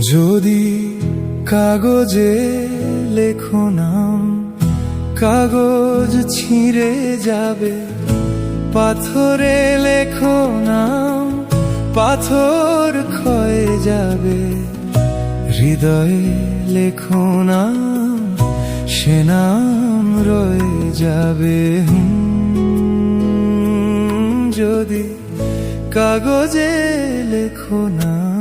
যদি কাগজে লেখো নাম, কাগজ ছিঁড়ে যাবে। পাথরে লেখো নাম, পাথর ক্ষয়ে যাবে। হৃদয়ে লেখো নাম, সে নাম রয়ে যাবে। যদি কাগজে লেখো নাম।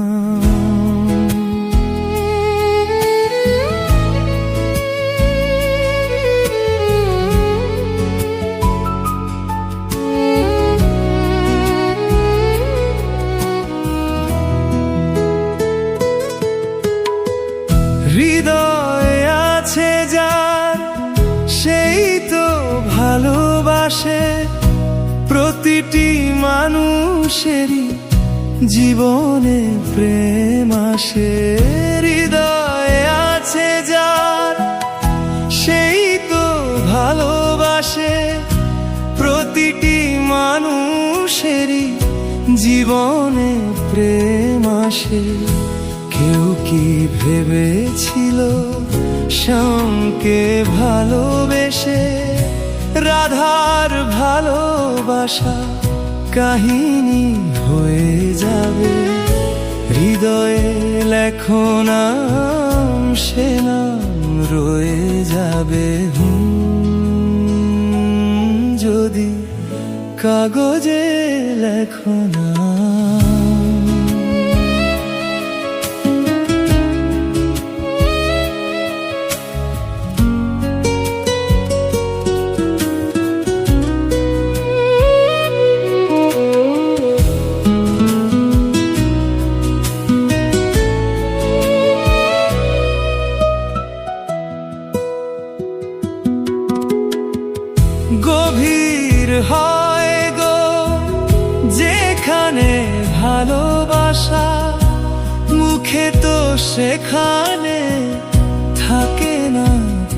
হৃদয়ে আছে যার, সেই তো ভালোবাসে। প্রতিটি মানুষেরই জীবনে প্রেম আসে। হৃদয়ে আছে যার, সেই তো ভালোবাসে। প্রতিটি মানুষেরই জীবনে প্রেম আসে। কেউ কি ভেবেছিল শ্যামকে ভালোবেসে রাধার ভালোবাসা কাহিনী হয়ে যাবে। হৃদয়ে লেখো নাম, সে নাম রয়ে যাবে। যদি কাগজে লেখো নাম। গভীর হয় গো যেখানে ভালোবাসা, মুখে তো সেখানে থাকে না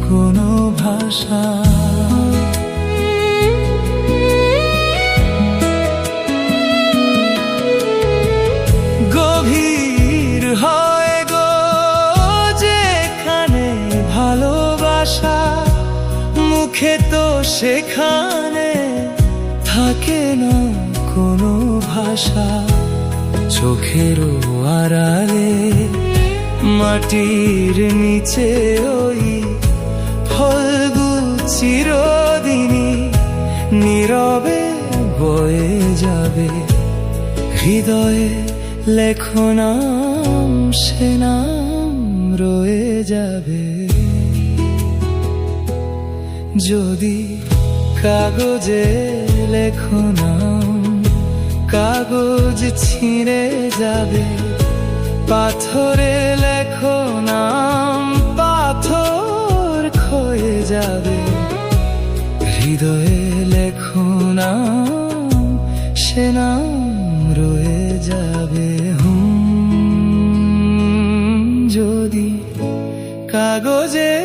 কোনো ভাষা। গভীর হয় গো যেখানে ভালোবাসা, মুখে তো সেখানে থাকে না কোনো ভাষা। চোখেরও আড়ালে মাটির নিচে ওই ফলগু চিরদিনই নীরবে বয়ে যাবে। হৃদয়ে লেখো নাম, সে নাম রয়ে যাবে। যদি কাগজে লেখো নাম, কাগজ ছিঁড়ে যাবে। পাথরে লেখো নাম, পাথর ক্ষয়ে যাবে। হৃদয়ে লেখো নাম, সে নাম রয়ে যাবে। যদি কাগজে